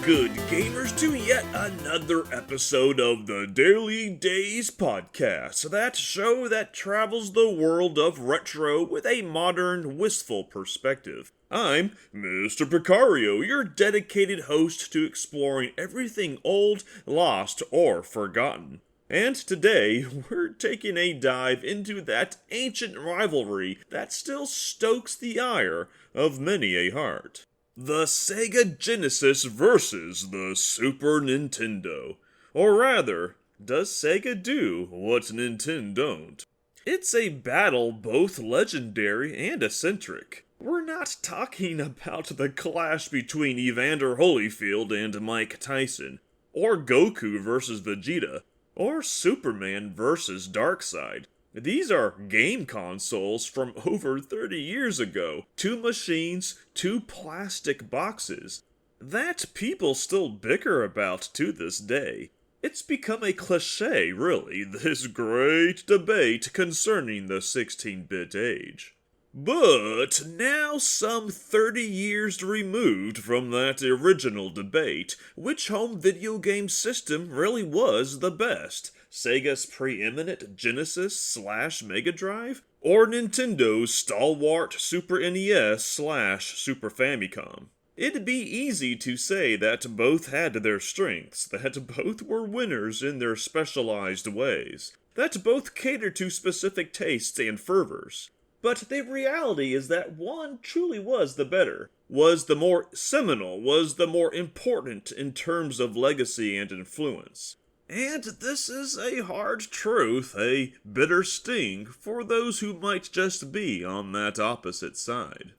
good, gamers, to yet another episode of the Daily Days Podcast, that show that travels the world of retro with a modern, wistful perspective. I'm Mr. Picario, your dedicated host to exploring everything old, lost, or forgotten. And today, we're taking a dive into that ancient rivalry that still stokes the ire of many a heart. The Sega Genesis versus the Super Nintendo. Or rather, does Sega do what Nintendon't? It's a battle both legendary and eccentric. We're not talking about the clash between Evander Holyfield and Mike Tyson, or Goku versus Vegeta, or Superman versus Darkseid. These are game consoles from over 30 years ago, two machines, two plastic boxes, that people still bicker about to this day. It's become a cliche, really, this great debate concerning the 16-bit age. But now, some 30 years removed from that original debate, which home video game system really was the best? Sega's preeminent Genesis/Mega Drive? Or Nintendo's stalwart Super NES/Super Famicom? It'd be easy to say that both had their strengths, that both were winners in their specialized ways, that both catered to specific tastes and fervors. But the reality is that one truly was the better, was the more seminal, was the more important in terms of legacy and influence. And this is a hard truth, a bitter sting for those who might just be on that opposite side.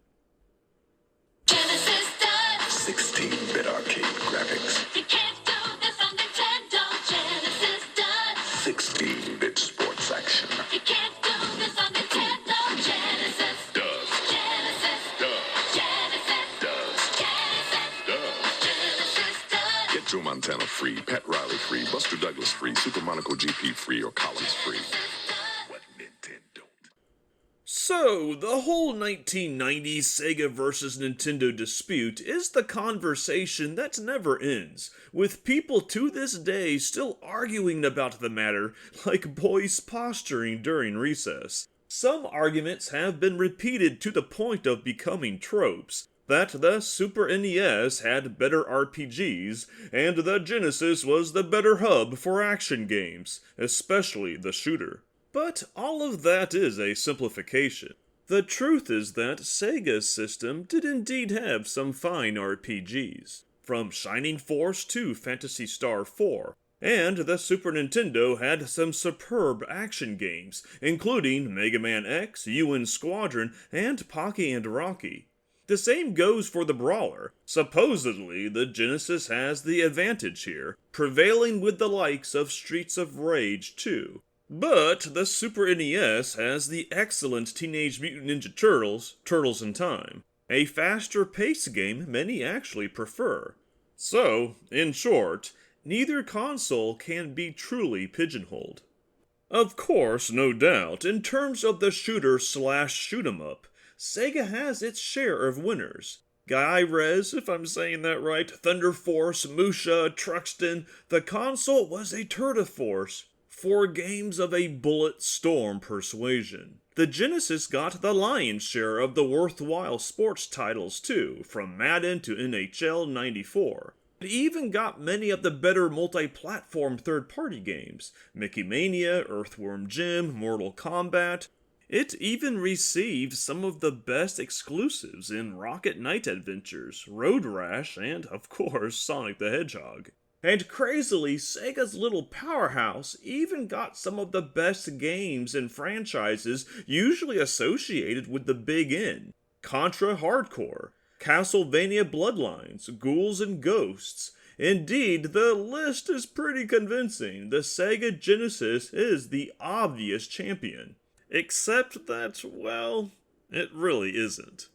Genesis does 16-bit arcade graphics. You can't do this on Nintendo. Genesis does 16-bit sports action. You can't do this on Nintendo. Genesis Does. Genesis Genesis Genesis does. Get Joe Montana free, Pat Riley free, Buster Douglas free, Super Monaco GP free, or Collins free. What Nintendo? So, the whole 1990s Sega versus Nintendo dispute is the conversation that never ends, with people to this day still arguing about the matter like boys posturing during recess. Some arguments have been repeated to the point of becoming tropes, that the Super NES had better RPGs, and the Genesis was the better hub for action games, especially the shooter. But all of that is a simplification. The truth is that Sega's system did indeed have some fine RPGs, from Shining Force to Phantasy Star 4, and the Super Nintendo had some superb action games, including Mega Man X, UN Squadron, and Pocky and Rocky. The same goes for the brawler. Supposedly, the Genesis has the advantage here, prevailing with the likes of Streets of Rage 2. But the Super NES has the excellent Teenage Mutant Ninja Turtles, Turtles in Time, a faster paced game many actually prefer. So, in short, neither console can be truly pigeonholed. Of course, no doubt, in terms of the shooter/shoot-'em-up, Sega has its share of winners. Guy-Rez, if I'm saying that right, Thunder Force, Musha, Truxton, the console was a tour de force for games of a bullet storm persuasion. The Genesis got the lion's share of the worthwhile sports titles too, from Madden to NHL 94. It even got many of the better multi-platform third-party games, Mickey Mania, Earthworm Jim, Mortal Kombat. It even received some of the best exclusives in Rocket Knight Adventures, Road Rash, and, of course, Sonic the Hedgehog. And crazily, Sega's little powerhouse even got some of the best games and franchises usually associated with the Big N. Contra Hardcore, Castlevania Bloodlines, Ghouls and Ghosts. Indeed, the list is pretty convincing. The Sega Genesis is the obvious champion. Except that, well, it really isn't.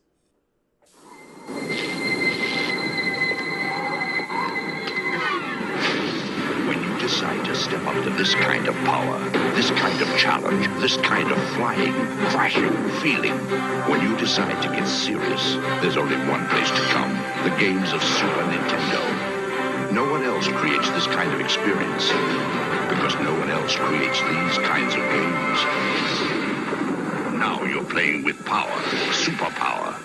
When you decide to step up to this kind of power, this kind of challenge, this kind of flying, crashing feeling, when you decide to get serious, there's only one place to come. The games of Super Nintendo. No one else creates this kind of experience, because no one else creates these kinds of games. Now you're playing with power, superpower.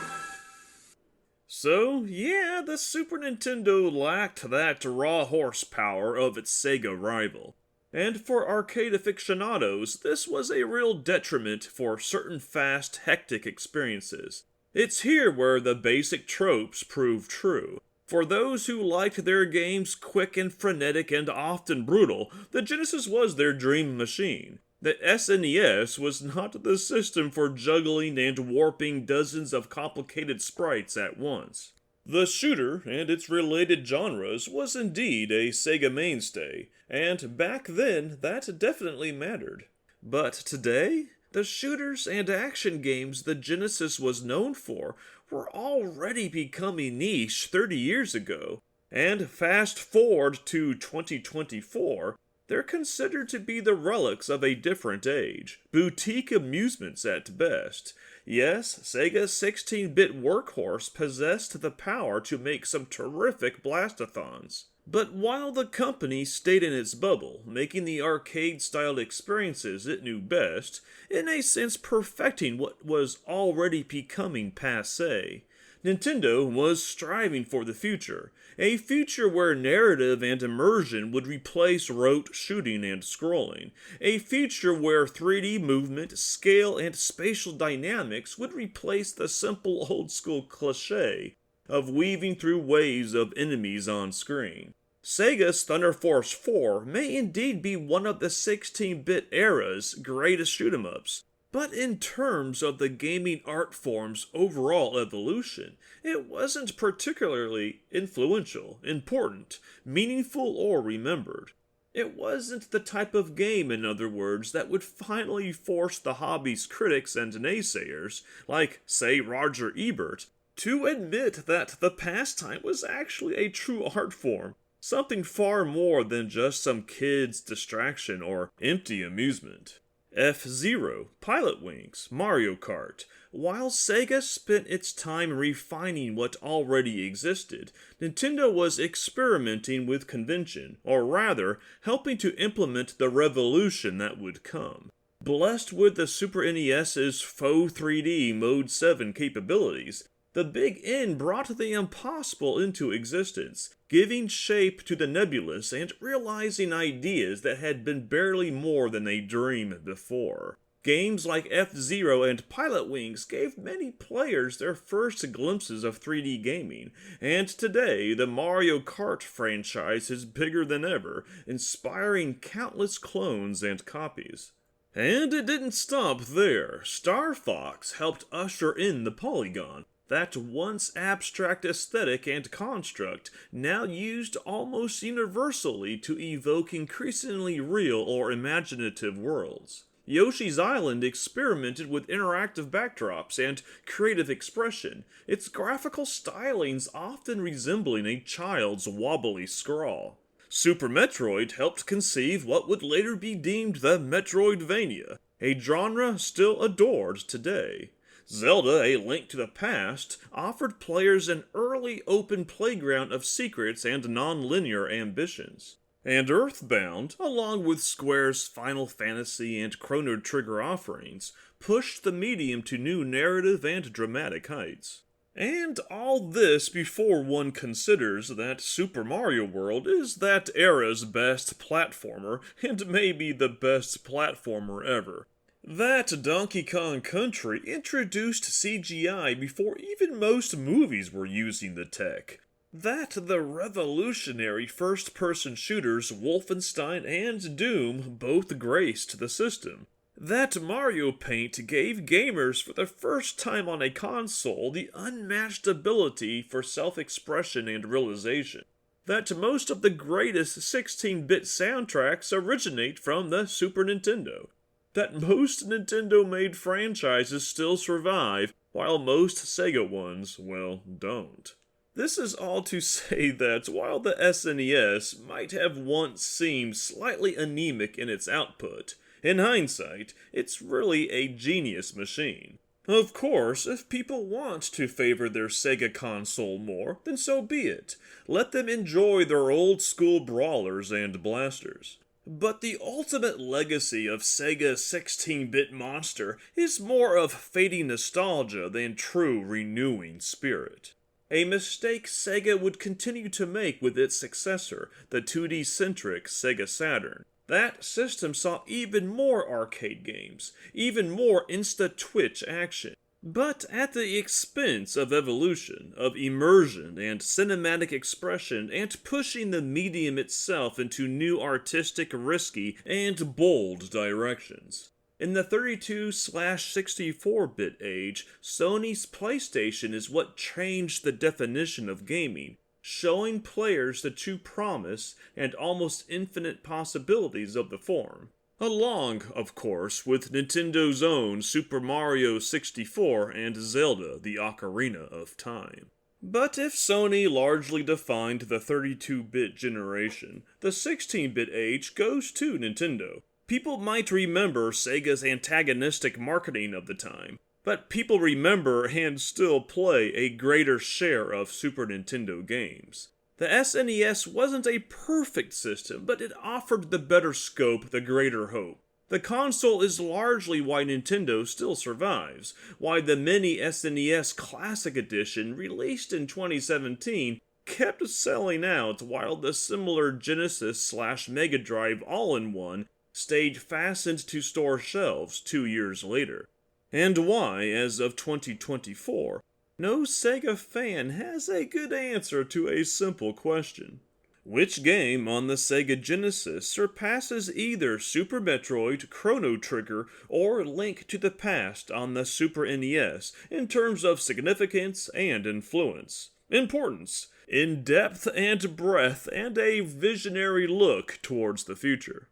So, yeah, the Super Nintendo lacked that raw horsepower of its Sega rival. And for arcade aficionados, this was a real detriment for certain fast, hectic experiences. It's here where the basic tropes prove true. For those who liked their games quick and frenetic and often brutal, the Genesis was their dream machine. The SNES was not the system for juggling and warping dozens of complicated sprites at once. The shooter and its related genres was indeed a Sega mainstay, and back then that definitely mattered. But today, the shooters and action games the Genesis was known for were already becoming niche 30 years ago, and fast forward to 2024, they're considered to be the relics of a different age, boutique amusements at best. Yes, Sega's 16-bit workhorse possessed the power to make some terrific blastathons. But while the company stayed in its bubble, making the arcade-styled experiences it knew best, in a sense perfecting what was already becoming passé, Nintendo was striving for the future, a future where narrative and immersion would replace rote shooting and scrolling, a future where 3D movement, scale, and spatial dynamics would replace the simple old-school cliché of weaving through waves of enemies on screen. Sega's Thunder Force 4 may indeed be one of the 16-bit era's greatest shoot-'em-ups, but in terms of the gaming art form's overall evolution, it wasn't particularly influential, important, meaningful, or remembered. It wasn't the type of game, in other words, that would finally force the hobby's critics and naysayers, like, say, Roger Ebert, to admit that the pastime was actually a true art form, something far more than just some kid's distraction or empty amusement. F-Zero, Pilot Wings, Mario Kart. While Sega spent its time refining what already existed, Nintendo was experimenting with convention, or rather, helping to implement the revolution that would come. Blessed with the Super NES's faux 3D Mode 7 capabilities, the Big N brought the impossible into existence, giving shape to the nebulous and realizing ideas that had been barely more than a dream before. Games like F-Zero and Pilot Wings gave many players their first glimpses of 3D gaming, and today the Mario Kart franchise is bigger than ever, inspiring countless clones and copies. And it didn't stop there. Star Fox helped usher in the polygon, that once abstract aesthetic and construct, now used almost universally to evoke increasingly real or imaginative worlds. Yoshi's Island experimented with interactive backdrops and creative expression, its graphical stylings often resembling a child's wobbly scrawl. Super Metroid helped conceive what would later be deemed the Metroidvania, a genre still adored today. Zelda: A Link to the Past offered players an early open playground of secrets and non-linear ambitions. And Earthbound, along with Square's Final Fantasy and Chrono Trigger offerings, pushed the medium to new narrative and dramatic heights. And all this before one considers that Super Mario World is that era's best platformer, and maybe the best platformer ever. That Donkey Kong Country introduced CGI before even most movies were using the tech. That the revolutionary first-person shooters Wolfenstein and Doom both graced the system. That Mario Paint gave gamers for the first time on a console the unmatched ability for self-expression and realization. That most of the greatest 16-bit soundtracks originate from the Super Nintendo. That most Nintendo-made franchises still survive, while most Sega ones, well, don't. This is all to say that while the SNES might have once seemed slightly anemic in its output, in hindsight, it's really a genius machine. Of course, if people want to favor their Sega console more, then so be it. Let them enjoy their old school brawlers and blasters. But the ultimate legacy of Sega's 16-bit monster is more of fading nostalgia than true renewing spirit. A mistake Sega would continue to make with its successor, the 2D-centric Sega Saturn. That system saw even more arcade games, even more insta-twitch action, but at the expense of evolution, of immersion and cinematic expression, and pushing the medium itself into new artistic, risky, and bold directions. In the 32/64-bit age, Sony's PlayStation is what changed the definition of gaming, showing players the true promise and almost infinite possibilities of the form. Along, of course, with Nintendo's own Super Mario 64 and Zelda: The Ocarina of Time. But if Sony largely defined the 32-bit generation, the 16-bit age goes to Nintendo. People might remember Sega's antagonistic marketing of the time, but people remember and still play a greater share of Super Nintendo games. The SNES wasn't a perfect system, but it offered the better scope, the greater hope. The console is largely why Nintendo still survives, why the mini SNES Classic Edition, released in 2017, kept selling out while the similar Genesis/Mega Drive all-in-one stayed fastened to store shelves 2 years later. And why, as of 2024, no Sega fan has a good answer to a simple question. Which game on the Sega Genesis surpasses either Super Metroid, Chrono Trigger, or Link to the Past on the Super NES in terms of significance and influence, importance, in-depth and breadth, and a visionary look towards the future?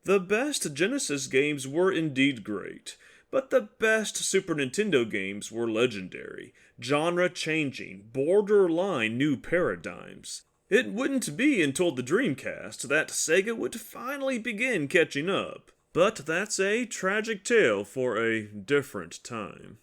The best Genesis games were indeed great, but the best Super Nintendo games were legendary, genre-changing, borderline new paradigms. It wouldn't be until the Dreamcast that Sega would finally begin catching up, but that's a tragic tale for a different time.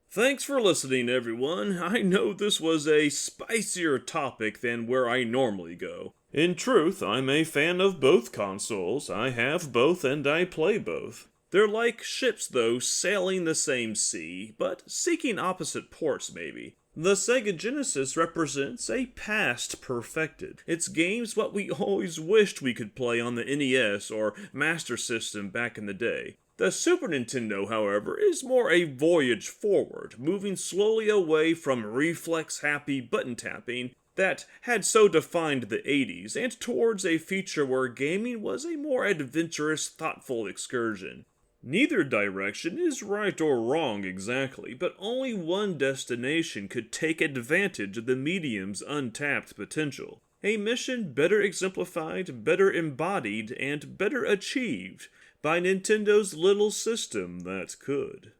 Thanks for listening, everyone. I know this was a spicier topic than where I normally go. In truth, I'm a fan of both consoles. I have both and I play both. They're like ships, though, sailing the same sea, but seeking opposite ports, maybe. The Sega Genesis represents a past perfected. Its games what we always wished we could play on the NES or Master System back in the day. The Super Nintendo, however, is more a voyage forward, moving slowly away from reflex-happy button tapping that had so defined the 80s, and towards a future where gaming was a more adventurous, thoughtful excursion. Neither direction is right or wrong exactly, but only one destination could take advantage of the medium's untapped potential. A mission better exemplified, better embodied, and better achieved by Nintendo's little system that could.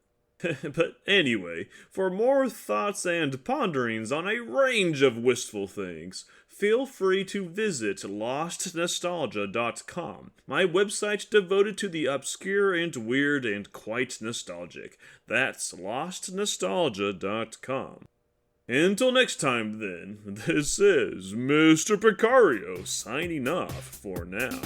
But anyway, for more thoughts and ponderings on a range of wistful things, feel free to visit lostnostalgia.com, my website devoted to the obscure and weird and quite nostalgic. That's lostnostalgia.com. Until next time then, this is Mr. Picario signing off for now.